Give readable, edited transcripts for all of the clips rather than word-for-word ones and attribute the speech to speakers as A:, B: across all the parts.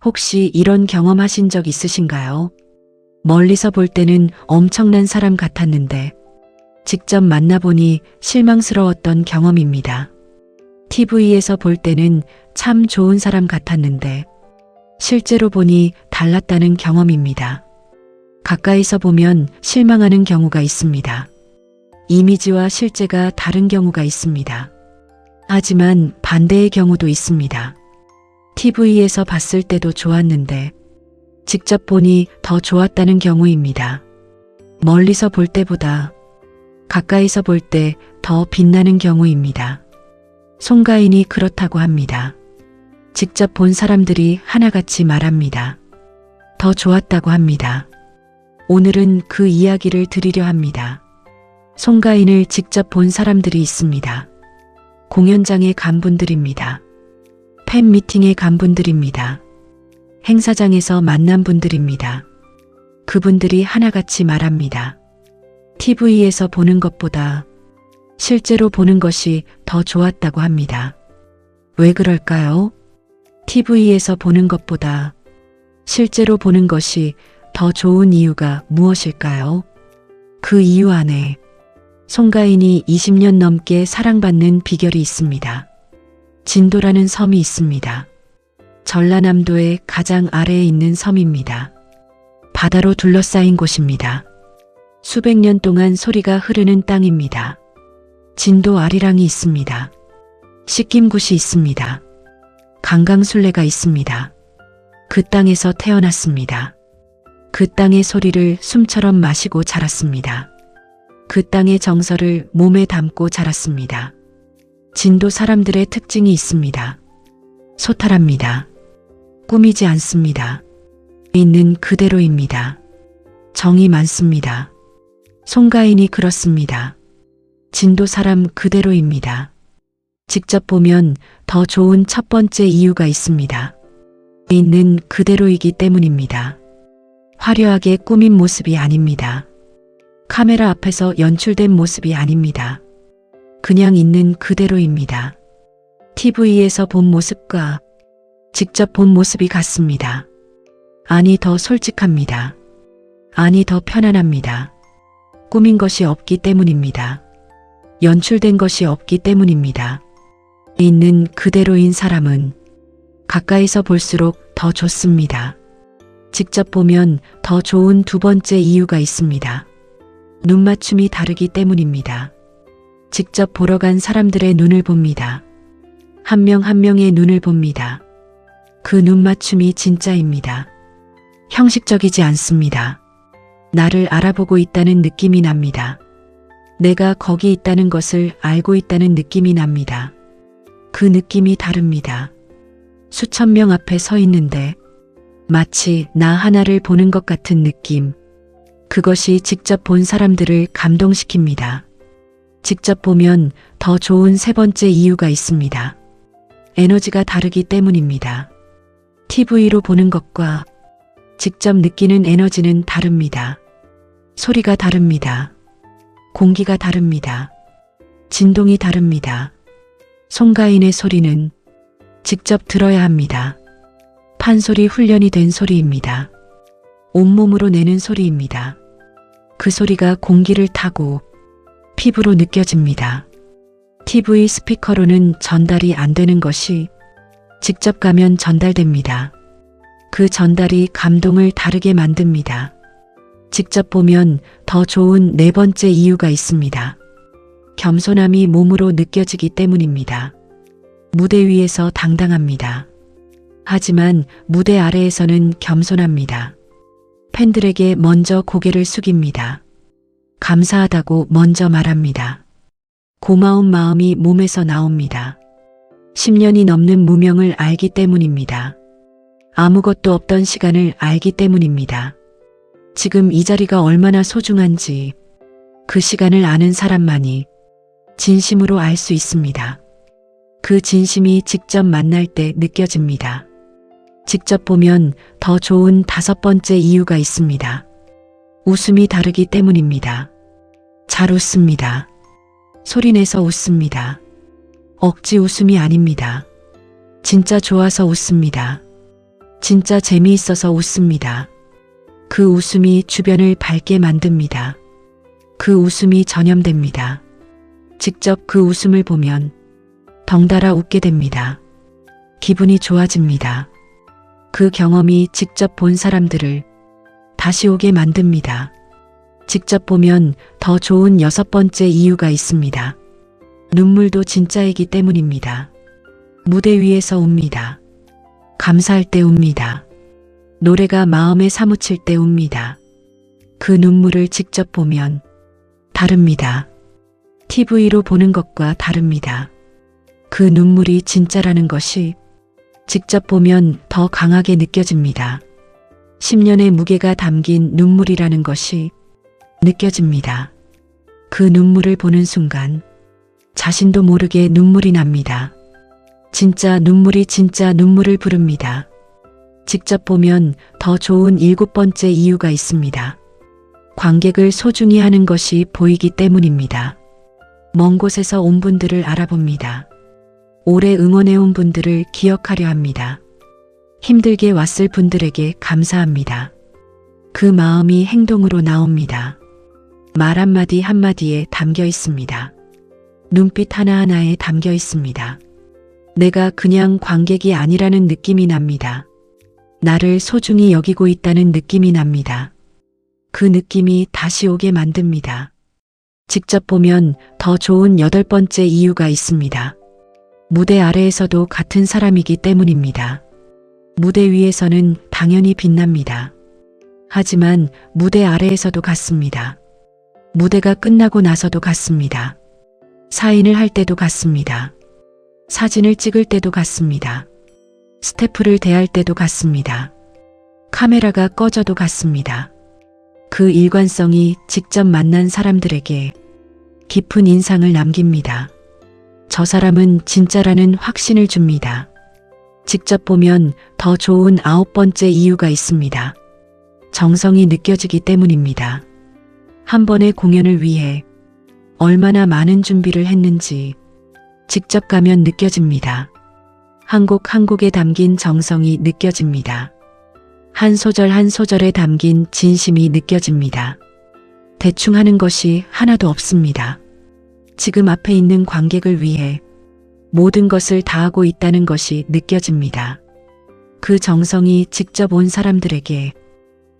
A: 혹시 이런 경험하신 적 있으신가요? 멀리서 볼 때는 엄청난 사람 같았는데 직접 만나보니 실망스러웠던 경험입니다. TV에서 볼 때는 참 좋은 사람 같았는데 실제로 보니 달랐다는 경험입니다. 가까이서 보면 실망하는 경우가 있습니다. 이미지와 실제가 다른 경우가 있습니다. 하지만 반대의 경우도 있습니다. TV에서 봤을 때도 좋았는데 직접 보니 더 좋았다는 경우입니다. 멀리서 볼 때보다 가까이서 볼 때 더 빛나는 경우입니다. 송가인이 그렇다고 합니다. 직접 본 사람들이 하나같이 말합니다. 더 좋았다고 합니다. 오늘은 그 이야기를 드리려 합니다. 송가인을 직접 본 사람들이 있습니다. 공연장에 간 분들입니다. 팬미팅에 간 분들입니다. 행사장에서 만난 분들입니다. 그분들이 하나같이 말합니다. TV에서 보는 것보다 실제로 보는 것이 더 좋았다고 합니다. 왜 그럴까요? TV에서 보는 것보다 실제로 보는 것이 더 좋은 이유가 무엇일까요? 그 이유 안에 송가인이 20년 넘게 사랑받는 비결이 있습니다. 진도라는 섬이 있습니다. 전라남도의 가장 아래에 있는 섬입니다. 바다로 둘러싸인 곳입니다. 수백 년 동안 소리가 흐르는 땅입니다. 진도 아리랑이 있습니다. 씻김굿이 있습니다. 강강술래가 있습니다. 그 땅에서 태어났습니다. 그 땅의 소리를 숨처럼 마시고 자랐습니다. 그 땅의 정서를 몸에 담고 자랐습니다. 진도 사람들의 특징이 있습니다. 소탈합니다. 꾸미지 않습니다. 있는 그대로입니다. 정이 많습니다. 송가인이 그렇습니다. 진도 사람 그대로입니다. 직접 보면 더 좋은 첫 번째 이유가 있습니다. 있는 그대로이기 때문입니다. 화려하게 꾸민 모습이 아닙니다. 카메라 앞에서 연출된 모습이 아닙니다. 그냥 있는 그대로입니다. TV에서 본 모습과 직접 본 모습이 같습니다. 아니 더 솔직합니다. 아니 더 편안합니다. 꾸민 것이 없기 때문입니다. 연출된 것이 없기 때문입니다. 있는 그대로인 사람은 가까이서 볼수록 더 좋습니다. 직접 보면 더 좋은 두 번째 이유가 있습니다. 눈맞춤이 다르기 때문입니다. 직접 보러 간 사람들의 눈을 봅니다. 한 명 한 명의 눈을 봅니다. 그 눈맞춤이 진짜입니다. 형식적이지 않습니다. 나를 알아보고 있다는 느낌이 납니다. 내가 거기 있다는 것을 알고 있다는 느낌이 납니다. 그 느낌이 다릅니다. 수천 명 앞에 서 있는데 마치 나 하나를 보는 것 같은 느낌. 그것이 직접 본 사람들을 감동시킵니다. 직접 보면 더 좋은 세 번째 이유가 있습니다. 에너지가 다르기 때문입니다. TV로 보는 것과 직접 느끼는 에너지는 다릅니다. 소리가 다릅니다. 공기가 다릅니다. 진동이 다릅니다. 송가인의 소리는 직접 들어야 합니다. 판소리 훈련이 된 소리입니다. 온몸으로 내는 소리입니다. 그 소리가 공기를 타고 피부로 느껴집니다. TV 스피커로는 전달이 안 되는 것이 직접 가면 전달됩니다. 그 전달이 감동을 다르게 만듭니다. 직접 보면 더 좋은 네 번째 이유가 있습니다. 겸손함이 몸으로 느껴지기 때문입니다. 무대 위에서 당당합니다. 하지만 무대 아래에서는 겸손합니다. 팬들에게 먼저 고개를 숙입니다. 감사하다고 먼저 말합니다. 고마운 마음이 몸에서 나옵니다. 10년이 넘는 무명을 알기 때문입니다. 아무것도 없던 시간을 알기 때문입니다. 지금 이 자리가 얼마나 소중한지 그 시간을 아는 사람만이 진심으로 알 수 있습니다. 그 진심이 직접 만날 때 느껴집니다. 직접 보면 더 좋은 다섯 번째 이유가 있습니다. 웃음이 다르기 때문입니다. 잘 웃습니다. 소리내서 웃습니다. 억지 웃음이 아닙니다. 진짜 좋아서 웃습니다. 진짜 재미있어서 웃습니다. 그 웃음이 주변을 밝게 만듭니다. 그 웃음이 전염됩니다. 직접 그 웃음을 보면 덩달아 웃게 됩니다. 기분이 좋아집니다. 그 경험이 직접 본 사람들을 다시 오게 만듭니다. 직접 보면 더 좋은 6번째 이유가 있습니다. 눈물도 진짜이기 때문입니다. 무대 위에서 웁니다. 감사할 때 웁니다. 노래가 마음에 사무칠 때 웁니다. 그 눈물을 직접 보면 다릅니다. TV로 보는 것과 다릅니다. 그 눈물이 진짜라는 것이 직접 보면 더 강하게 느껴집니다. 10년의 무게가 담긴 눈물이라는 것이 느껴집니다. 그 눈물을 보는 순간 자신도 모르게 눈물이 납니다. 진짜 눈물이 진짜 눈물을 부릅니다. 직접 보면 더 좋은 7번째 이유가 있습니다. 관객을 소중히 하는 것이 보이기 때문입니다. 먼 곳에서 온 분들을 알아봅니다. 오래 응원해온 분들을 기억하려 합니다. 힘들게 왔을 분들에게 감사합니다. 그 마음이 행동으로 나옵니다. 말 한마디 한마디에 담겨 있습니다. 눈빛 하나하나에 담겨 있습니다. 내가 그냥 관객이 아니라는 느낌이 납니다. 나를 소중히 여기고 있다는 느낌이 납니다. 그 느낌이 다시 오게 만듭니다. 직접 보면 더 좋은 8번째 이유가 있습니다. 무대 아래에서도 같은 사람이기 때문입니다. 무대 위에서는 당연히 빛납니다. 하지만 무대 아래에서도 같습니다. 무대가 끝나고 나서도 같습니다. 사인을 할 때도 같습니다. 사진을 찍을 때도 같습니다. 스태프를 대할 때도 같습니다. 카메라가 꺼져도 같습니다. 그 일관성이 직접 만난 사람들에게 깊은 인상을 남깁니다. 저 사람은 진짜라는 확신을 줍니다. 직접 보면 더 좋은 9번째 이유가 있습니다. 정성이 느껴지기 때문입니다. 한 번의 공연을 위해 얼마나 많은 준비를 했는지 직접 가면 느껴집니다. 한 곡 한 곡에 담긴 정성이 느껴집니다. 한 소절 한 소절에 담긴 진심이 느껴집니다. 대충 하는 것이 하나도 없습니다. 지금 앞에 있는 관객을 위해 모든 것을 다하고 있다는 것이 느껴집니다. 그 정성이 직접 온 사람들에게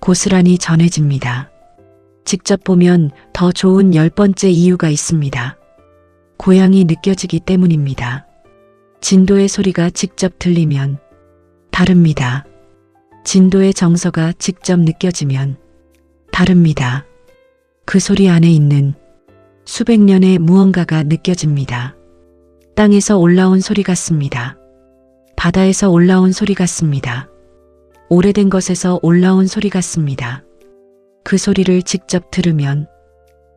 A: 고스란히 전해집니다. 직접 보면 더 좋은 10번째 이유가 있습니다. 고향이 느껴지기 때문입니다. 진도의 소리가 직접 들리면 다릅니다. 진도의 정서가 직접 느껴지면 다릅니다. 그 소리 안에 있는 수백 년의 무언가가 느껴집니다. 땅에서 올라온 소리 같습니다. 바다에서 올라온 소리 같습니다. 오래된 것에서 올라온 소리 같습니다. 그 소리를 직접 들으면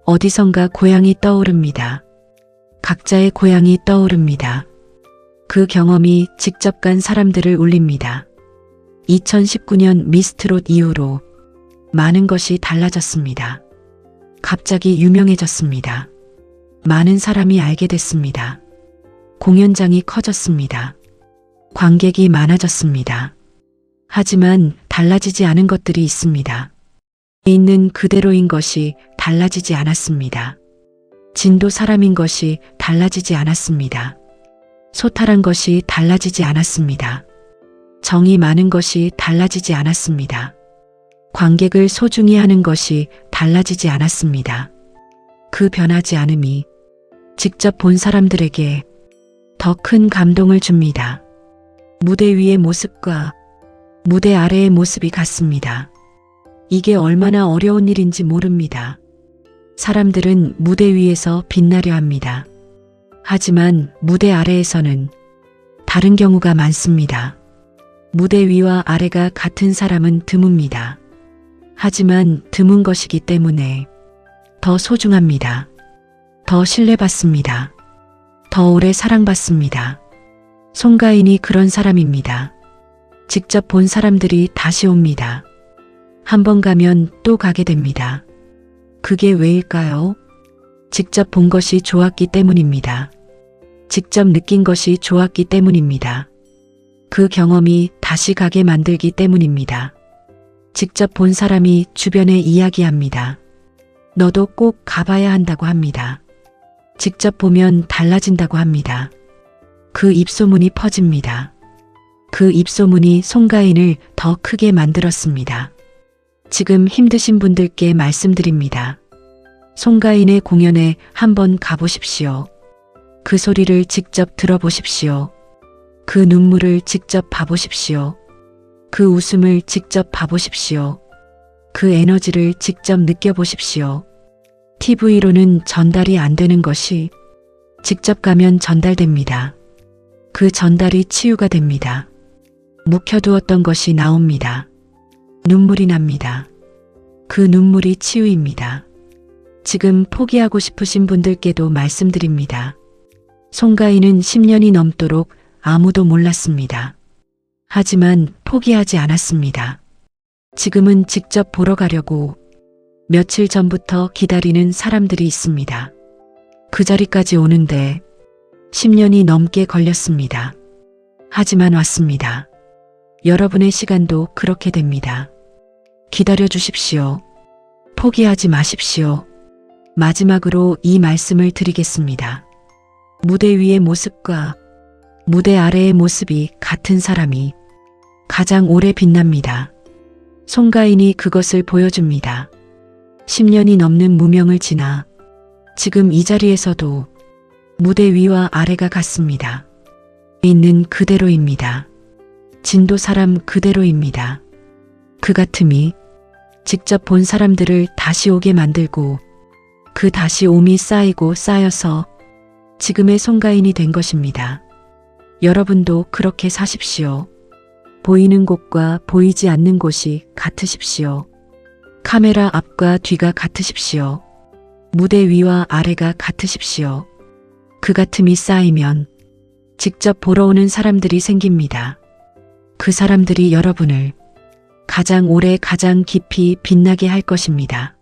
A: 어디선가 고향이 떠오릅니다. 각자의 고향이 떠오릅니다. 그 경험이 직접 간 사람들을 울립니다. 2019년 미스트롯 이후로 많은 것이 달라졌습니다. 갑자기 유명해졌습니다. 많은 사람이 알게 됐습니다. 공연장이 커졌습니다. 관객이 많아졌습니다. 하지만 달라지지 않은 것들이 있습니다. 있는 그대로인 것이 달라지지 않았습니다. 진도 사람인 것이 달라지지 않았습니다. 소탈한 것이 달라지지 않았습니다. 정이 많은 것이 달라지지 않았습니다. 관객을 소중히 하는 것이 달라지지 않았습니다. 그 변하지 않음이 직접 본 사람들에게 더 큰 감동을 줍니다. 무대 위의 모습과 무대 아래의 모습이 같습니다. 이게 얼마나 어려운 일인지 모릅니다. 사람들은 무대 위에서 빛나려 합니다. 하지만 무대 아래에서는 다른 경우가 많습니다. 무대 위와 아래가 같은 사람은 드뭅니다. 하지만 드문 것이기 때문에 더 소중합니다. 더 신뢰받습니다. 더 오래 사랑받습니다. 송가인이 그런 사람입니다. 직접 본 사람들이 다시 옵니다. 한 번 가면 또 가게 됩니다. 그게 왜일까요? 직접 본 것이 좋았기 때문입니다. 직접 느낀 것이 좋았기 때문입니다. 그 경험이 다시 가게 만들기 때문입니다. 직접 본 사람이 주변에 이야기합니다. 너도 꼭 가봐야 한다고 합니다. 직접 보면 달라진다고 합니다. 그 입소문이 퍼집니다. 그 입소문이 송가인을 더 크게 만들었습니다. 지금 힘드신 분들께 말씀드립니다. 송가인의 공연에 한번 가보십시오. 그 소리를 직접 들어보십시오. 그 눈물을 직접 봐보십시오. 그 웃음을 직접 봐보십시오. 그 에너지를 직접 느껴보십시오. TV로는 전달이 안 되는 것이 직접 가면 전달됩니다. 그 전달이 치유가 됩니다. 묵혀두었던 것이 나옵니다. 눈물이 납니다. 그 눈물이 치유입니다. 지금 포기하고 싶으신 분들께도 말씀드립니다. 송가인은 10년이 넘도록 아무도 몰랐습니다. 하지만 포기하지 않았습니다. 지금은 직접 보러 가려고 며칠 전부터 기다리는 사람들이 있습니다. 그 자리까지 오는데 10년이 넘게 걸렸습니다. 하지만 왔습니다. 여러분의 시간도 그렇게 됩니다. 기다려 주십시오. 포기하지 마십시오. 마지막으로 이 말씀을 드리겠습니다. 무대 위의 모습과 무대 아래의 모습이 같은 사람이 가장 오래 빛납니다. 송가인이 그것을 보여줍니다. 10년이 넘는 무명을 지나 지금 이 자리에서도 무대 위와 아래가 같습니다. 있는 그대로입니다. 진도 사람 그대로입니다. 그 같음이 직접 본 사람들을 다시 오게 만들고 그 다시 옴이 쌓이고 쌓여서 지금의 송가인이 된 것입니다. 여러분도 그렇게 사십시오. 보이는 곳과 보이지 않는 곳이 같으십시오. 카메라 앞과 뒤가 같으십시오. 무대 위와 아래가 같으십시오. 그 같음이 쌓이면 직접 보러 오는 사람들이 생깁니다. 그 사람들이 여러분을 가장 오래 가장 깊이 빛나게 할 것입니다.